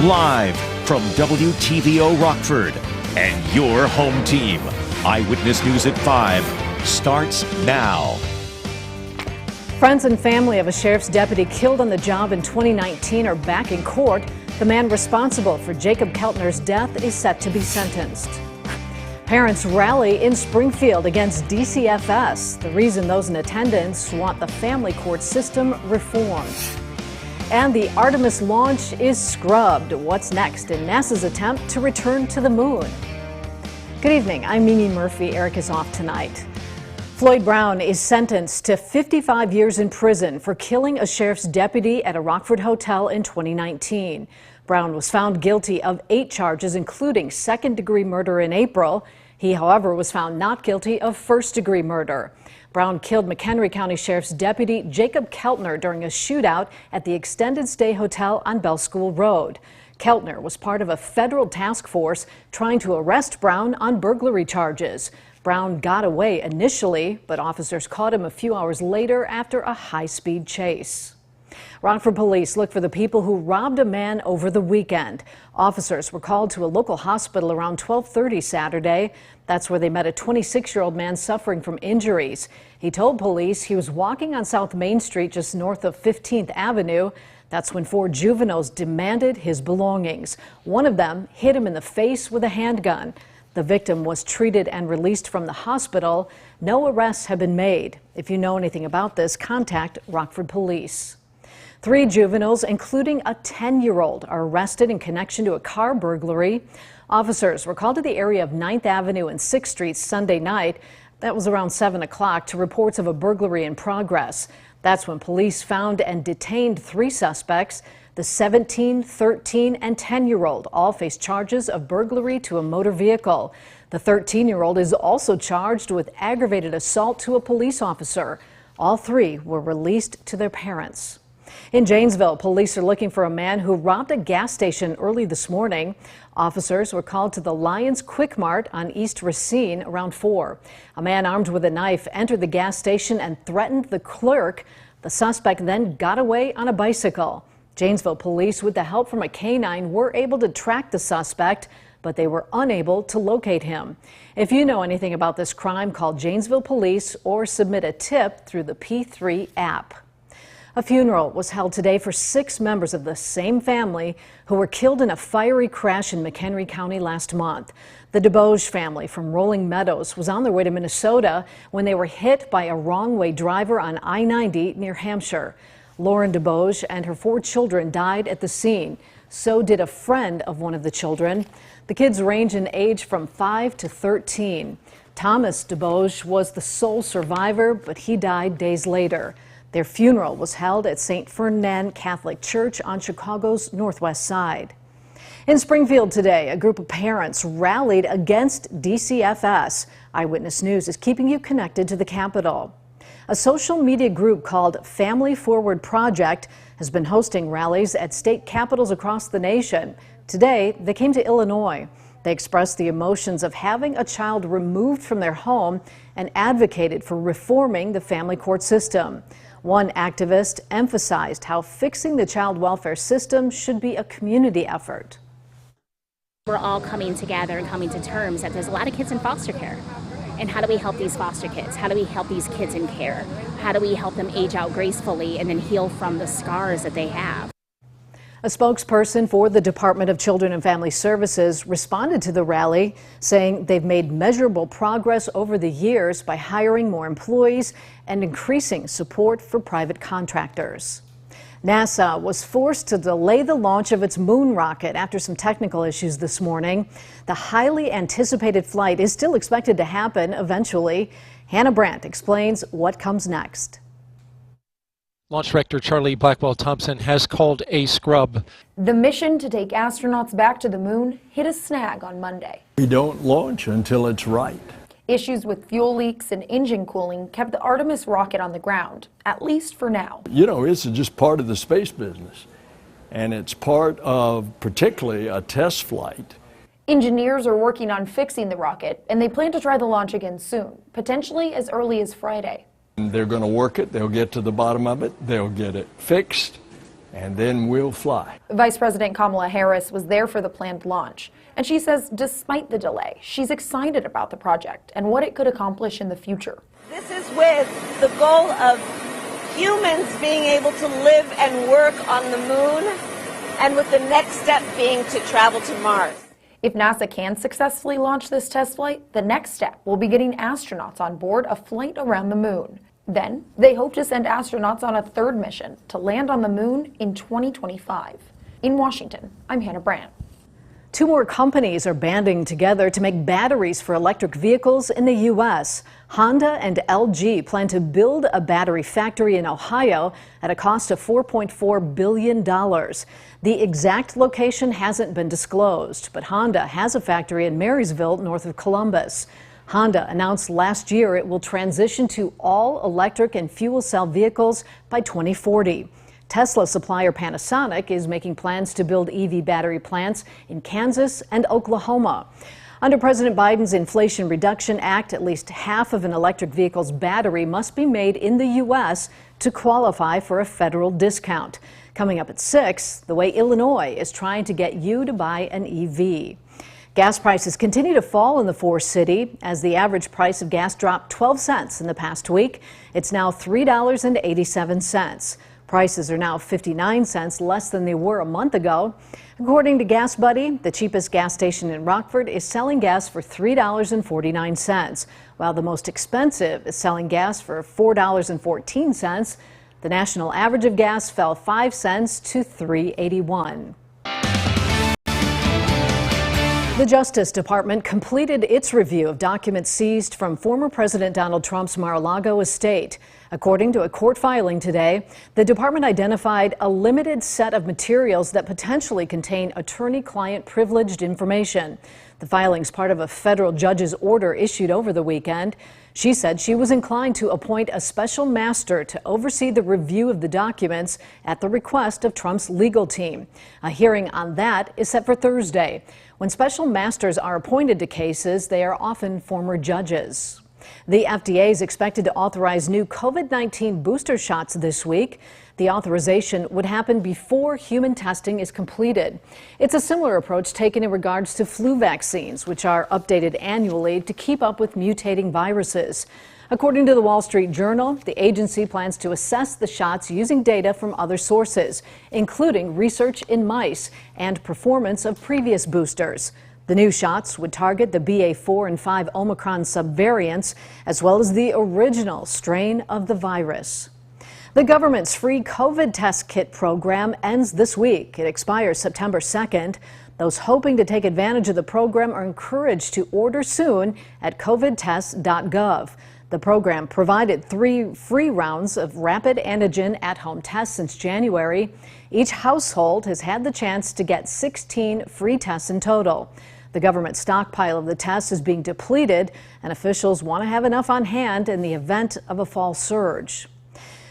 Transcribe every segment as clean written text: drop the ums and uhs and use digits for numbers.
Live from WTVO Rockford and your home team. Eyewitness News at 5 starts now. Friends and family of a sheriff's deputy killed on the job in 2019 are back in court. The man responsible for Jacob Keltner's death is set to be sentenced. Parents rally in Springfield against DCFS. The reason those in attendance want the family court system reformed. And the Artemis launch is scrubbed. What's next in NASA's attempt to return to the moon? Good evening, I'm Mimi Murphy. Eric is off tonight. Floyd Brown is sentenced to 55 years in prison for killing a sheriff's deputy at a Rockford hotel in 2019. Brown was found guilty of 8 charges, including second-degree murder in April. He, however, was found not guilty of first-degree murder. Brown killed McHenry County Sheriff's Deputy Jacob Keltner during a shootout at the Extended Stay Hotel on Bell School Road. Keltner was part of a federal task force trying to arrest Brown on burglary charges. Brown got away initially, but officers caught him a few hours later after a high-speed chase. Rockford police look for the people who robbed a man over the weekend. Officers were called to a local hospital around 12:30 Saturday. That's where they met a 26-year-old man suffering from injuries. He told police he was walking on South Main Street just north of 15th Avenue. That's when 4 juveniles demanded his belongings. One of them hit him in the face with a handgun. The victim was treated and released from the hospital. No arrests have been made. If you know anything about this, contact Rockford Police. 3 juveniles, including a 10-year-old, are arrested in connection to a car burglary. Officers were called to the area of 9th Avenue and 6th Street Sunday night. That was around 7 o'clock to reports of a burglary in progress. That's when police found and detained 3 suspects. The 17, 13, and 10-year-old all face charges of burglary to a motor vehicle. The 13-year-old is also charged with aggravated assault to a police officer. All 3 were released to their parents. In Janesville, police are looking for a man who robbed a gas station early this morning. Officers were called to the Lions Quick Mart on East Racine around 4. A man armed with a knife entered the gas station and threatened the clerk. The suspect then got away on a bicycle. Janesville police, with the help from a canine, were able to track the suspect, but they were unable to locate him. If you know anything about this crime, call Janesville Police or submit a tip through the P3 app. A funeral was held today for 6 members of the same family who were killed in a fiery crash in McHenry County last month. The Debose family from Rolling Meadows was on their way to Minnesota when they were hit by a wrong-way driver on I-90 near Hampshire. Lauren Debose and her 4 children died at the scene. So did a friend of one of the children. The kids range in age from 5 to 13. Thomas Debose was the sole survivor, but he died days later. Their funeral was held at St. Ferdinand Catholic Church on Chicago's northwest side. In Springfield today, a group of parents rallied against DCFS. Eyewitness News is keeping you connected to the Capitol. A social media group called Family Forward Project has been hosting rallies at state capitals across the nation. Today, they came to Illinois. They expressed the emotions of having a child removed from their home and advocated for reforming the family court system. One activist emphasized how fixing the child welfare system should be a community effort. We're all coming together and coming to terms that there's a lot of kids in foster care. And how do we help these foster kids? How do we help these kids in care? How do we help them age out gracefully and then heal from the scars that they have? A spokesperson for the Department of Children and Family Services responded to the rally, saying they've made measurable progress over the years by hiring more employees and increasing support for private contractors. NASA was forced to delay the launch of its moon rocket after some technical issues this morning. The highly anticipated flight is still expected to happen eventually. Hannah Brandt explains what comes next. Launch Director Charlie Blackwell-Thompson has called a scrub. The mission to take astronauts back to the moon hit a snag on Monday. We don't launch until it's right. Issues with fuel leaks and engine cooling kept the Artemis rocket on the ground, at least for now. You know, it's just part of the space business, and it's part of particularly a test flight. Engineers are working on fixing the rocket, and they plan to try the launch again soon, potentially as early as Friday. They're going to work it, they'll get to the bottom of it, they'll get it fixed, and then we'll fly. Vice President Kamala Harris was there for the planned launch, and she says despite the delay, she's excited about the project and what it could accomplish in the future. This is with the goal of humans being able to live and work on the moon, and with the next step being to travel to Mars. If NASA can successfully launch this test flight, the next step will be getting astronauts on board a flight around the moon. Then, they hope to send astronauts on a third mission to land on the moon in 2025. In Washington, I'm Hannah Brandt. 2 more companies are banding together to make batteries for electric vehicles in the U.S. Honda and LG plan to build a battery factory in Ohio at a cost of $4.4 billion. The exact location hasn't been disclosed, but Honda has a factory in Marysville, north of Columbus. Honda announced last year it will transition to all electric and fuel cell vehicles by 2040. Tesla supplier Panasonic is making plans to build EV battery plants in Kansas and Oklahoma. Under President Biden's Inflation Reduction Act, at least half of an electric vehicle's battery must be made in the U.S. to qualify for a federal discount. Coming up at 6, the way Illinois is trying to get you to buy an EV. Gas prices continue to fall in the Forest City as the average price of gas dropped 12 cents in the past week. It's now $3.87. Prices are now 59 cents less than they were a month ago. According to Gas Buddy, the cheapest gas station in Rockford is selling gas for $3.49, while the most expensive is selling gas for $4.14. The national average of gas fell 5 cents to $3.81. The Justice Department completed its review of documents seized from former President Donald Trump's Mar-a-lago estate. According to a court filing today, the department identified a limited set of materials that potentially contain attorney-client privileged information. The filing is part of a federal judge's order issued over the weekend. She said she was inclined to appoint a special master to oversee the review of the documents at the request of Trump's legal team. A hearing on that is set for Thursday. When special masters are appointed to cases, they are often former judges. The FDA is expected to authorize new COVID-19 booster shots this week. The authorization would happen before human testing is completed. It's a similar approach taken in regards to flu vaccines, which are updated annually to keep up with mutating viruses. According to the Wall Street Journal, the agency plans to assess the shots using data from other sources, including research in mice and performance of previous boosters. The new shots would target the BA4 and 5 Omicron subvariants, as well as the original strain of the virus. The government's free COVID test kit program ends this week. It expires September 2nd. Those hoping to take advantage of the program are encouraged to order soon at covidtests.gov. The program provided 3 free rounds of rapid antigen at-home tests since January. Each household has had the chance to get 16 free tests in total. The government stockpile of the tests is being depleted, and officials want to have enough on hand in the event of a fall surge.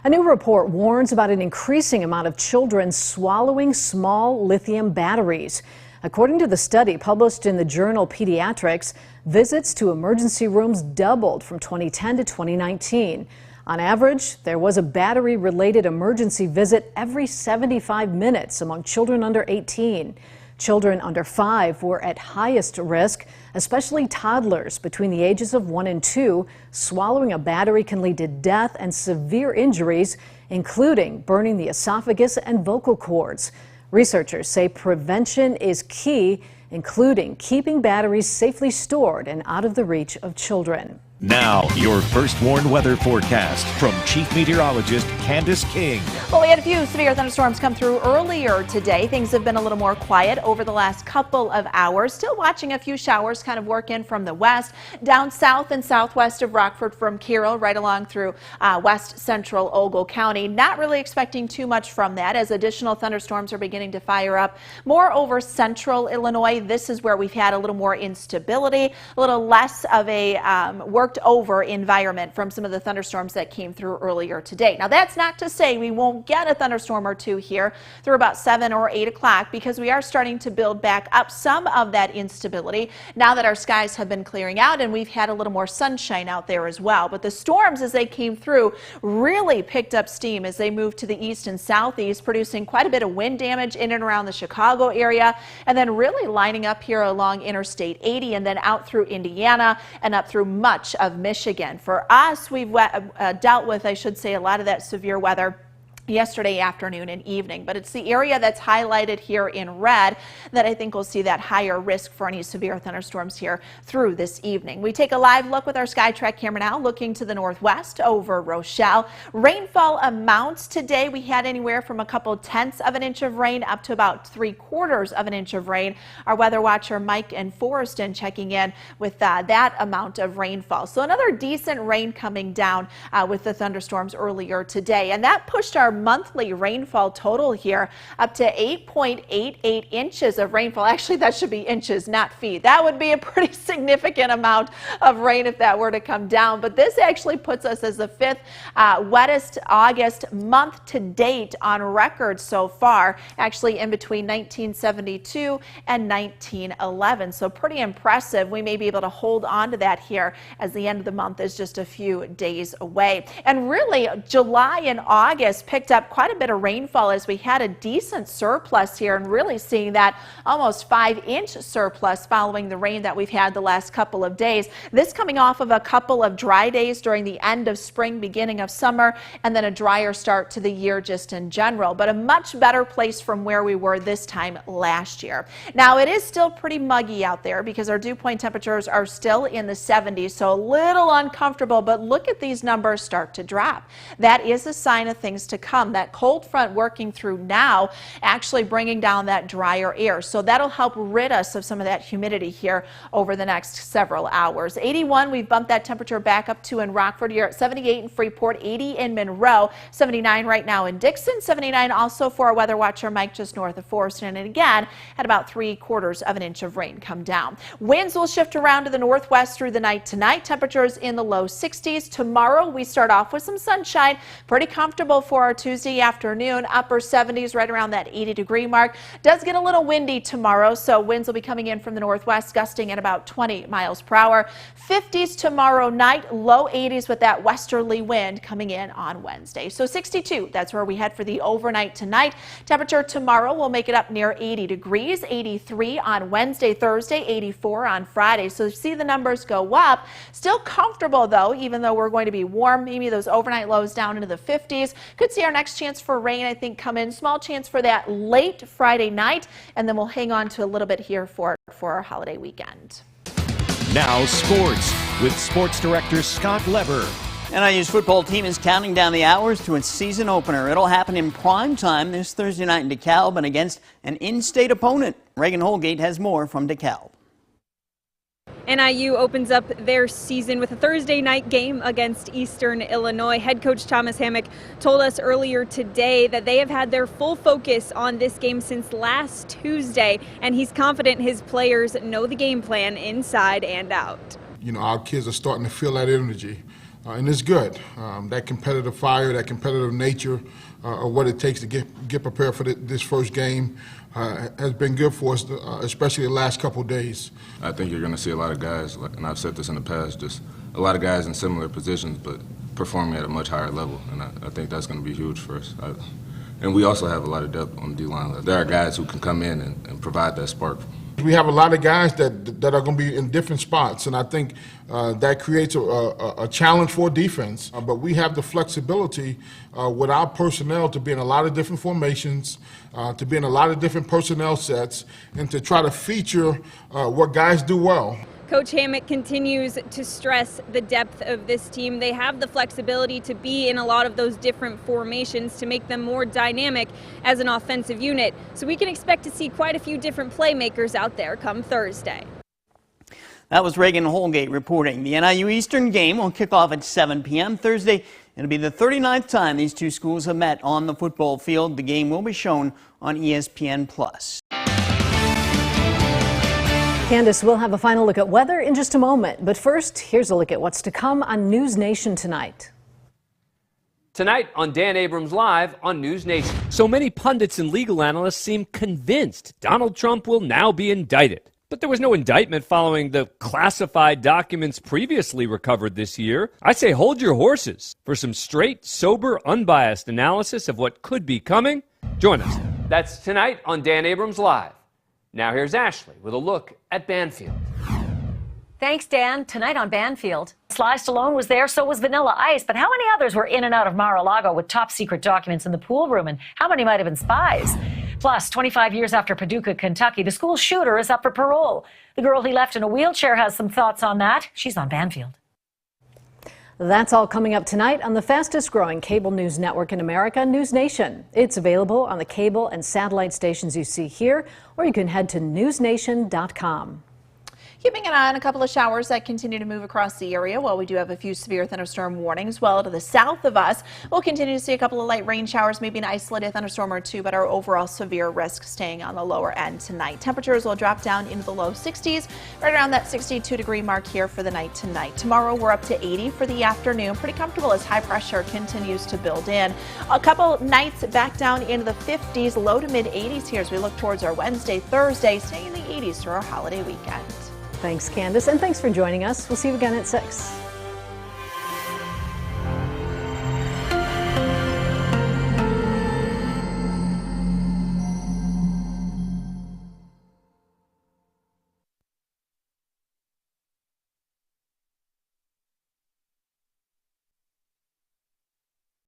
A new report warns about an increasing amount of children swallowing small lithium batteries. According to the study published in the journal Pediatrics, visits to emergency rooms doubled from 2010 to 2019. On average, there was a battery-related emergency visit every 75 minutes among children under 18. Children under 5 were at highest risk, especially toddlers between the ages of 1 and 2. Swallowing a battery can lead to death and severe injuries, including burning the esophagus and vocal cords. Researchers say prevention is key, including keeping batteries safely stored and out of the reach of children. Now, your first warned weather forecast from Chief Meteorologist Candace King. Well, we had a few severe thunderstorms come through earlier today. Things have been a little more quiet over the last couple of hours. Still watching a few showers kind of work in from the west, down south and southwest of Rockford from Carroll, right along through west central Ogle County. Not really expecting too much from that as additional thunderstorms are beginning to fire up more over central Illinois. This is where we've had a little more instability, a little less of a work worked over environment from some of the thunderstorms that came through earlier today. Now, that's not to say we won't get a thunderstorm or two here through about 7 or 8 o'clock, because we are starting to build back up some of that instability now that our skies have been clearing out and we've had a little more sunshine out there as well. But the storms, as they came through, really picked up steam as they moved to the east and southeast, producing quite a bit of wind damage in and around the Chicago area, and then really lining up here along Interstate 80 and then out through Indiana and up through much of Michigan. For us, we've dealt with, I should say, a lot of that severe weather yesterday afternoon and evening, but it's the area that's highlighted here in red that I think will see that higher risk for any severe thunderstorms here through this evening. We take a live look with our SkyTrack camera now, looking to the northwest over Rochelle. Rainfall amounts today, we had anywhere from a couple tenths of an inch of rain up to about 3/4 of an inch of rain. Our weather watcher Mike and Forreston checking in with that amount of rainfall. So another decent rain coming down with the thunderstorms earlier today, and that pushed our monthly rainfall total here up to 8.88 inches of rainfall. Actually, that should be inches, not feet. That would be a pretty significant amount of rain if that were to come down. But this actually puts us as the 5th wettest August month to date on record so far, actually in between 1972 and 1911. So pretty impressive. We may be able to hold on to that here as the end of the month is just a few days away. And really, July and August picked up quite a bit of rainfall as we had a decent surplus here, and really seeing that almost 5-inch surplus following the rain that we've had the last couple of days. This coming off of a couple of dry days during the end of spring, beginning of summer, and then a drier start to the year just in general, but a much better place from where we were this time last year. Now, it is still pretty muggy out there because our dew point temperatures are still in the 70s, so a little uncomfortable, but look at these numbers start to drop. That is a sign of things to come. That cold front working through now, actually bringing down that drier air. So that'll help rid us of some of that humidity here over the next several hours. 81, we've bumped that temperature back up to in Rockford. You're at 78 in Freeport, 80 in Monroe, 79 right now in Dixon, 79 also for our weather watcher Mike just north of Forreston, and again at about 3/4 of an inch of rain come down. Winds will shift around to the northwest through the night tonight. Temperatures in the low 60s. Tomorrow we start off with some sunshine, pretty comfortable for our Tuesday afternoon, upper 70s right around that 80-degree mark. Does get a little windy tomorrow, so winds will be coming in from the northwest, gusting at about 20 miles per hour. 50s tomorrow night, low 80s with that westerly wind coming in on Wednesday. So 62, that's where we head for the overnight tonight. Temperature tomorrow will make it up near 80 degrees, 83 on Wednesday, Thursday, 84 on Friday. So see the numbers go up. Still comfortable though, even though we're going to be warm. Maybe those overnight lows down into the 50s. Could see our next chance for rain, I think, come in. Small chance for that late Friday night, and then we'll hang on to a little bit here for our holiday weekend. Now sports with Sports Director Scott Lever. NIU's football team is counting down the hours to its season opener. It'll happen in prime time this Thursday night in DeKalb and against an in-state opponent. Reagan Holgate has more from DeKalb. NIU opens up their season with a Thursday night game against Eastern Illinois. Head coach Thomas Hammock told us earlier today that they have had their full focus on this game since last Tuesday, and he's confident his players know the game plan inside and out. You know, our kids are starting to feel that energy, and it's good. That competitive fire, that competitive nature of what it takes to get prepared for this first game has been good for us, especially the last couple of days. I think you're going to see a lot of guys, and I've said this in the past, just a lot of guys in similar positions, but performing at a much higher level, and I think that's going to be huge for us. And we also have a lot of depth on the D-line. There are guys who can come in and provide that spark. We have a lot of guys that are going to be in different spots, and I think that creates a challenge for defense. But we have the flexibility with our personnel to be in a lot of different formations, to be in a lot of different personnel sets, and to try to feature what guys do well. Coach Hammock continues to stress the depth of this team. They have the flexibility to be in a lot of those different formations to make them more dynamic as an offensive unit. So we can expect to see quite a few different playmakers out there come Thursday. That was Reagan Holgate reporting. The NIU Eastern game will kick off at 7 p.m. Thursday. It'll be the 39th time these two schools have met on the football field. The game will be shown on ESPN+. Candace will have a final look at weather in just a moment. But first, here's a look at what's to come on News Nation tonight. Tonight on Dan Abrams Live on News Nation. So many pundits and legal analysts seem convinced Donald Trump will now be indicted. But there was no indictment following the classified documents previously recovered this year. I say hold your horses. For some straight, sober, unbiased analysis of what could be coming, join us. That's tonight on Dan Abrams Live. Now here's Ashley with a look at Banfield. Thanks, Dan. Tonight on Banfield, Sly Stallone was there, so was Vanilla Ice. But how many others were in and out of Mar-a-Lago with top secret documents in the pool room? And how many might have been spies? Plus, 25 years after Paducah, Kentucky, the school shooter is up for parole. The girl he left in a wheelchair has some thoughts on that. She's on Banfield. That's all coming up tonight on the fastest growing cable news network in America, News Nation. It's available on the cable and satellite stations you see here, or you can head to newsnation.com. Keeping an eye on a couple of showers that continue to move across the area, while we do have a few severe thunderstorm warnings. Well, to the south of us, we'll continue to see a couple of light rain showers, maybe an isolated thunderstorm or two, but our overall severe risk staying on the lower end tonight. Temperatures will drop down into the low 60s, right around that 62-degree mark here for the night tonight. Tomorrow, we're up to 80 for the afternoon. Pretty comfortable as high pressure continues to build in. A couple nights back down into the 50s, low to mid 80s here as we look towards our Wednesday, Thursday, staying in the 80s through our holiday weekend. Thanks, Candace, and thanks for joining us. We'll see you again at 6.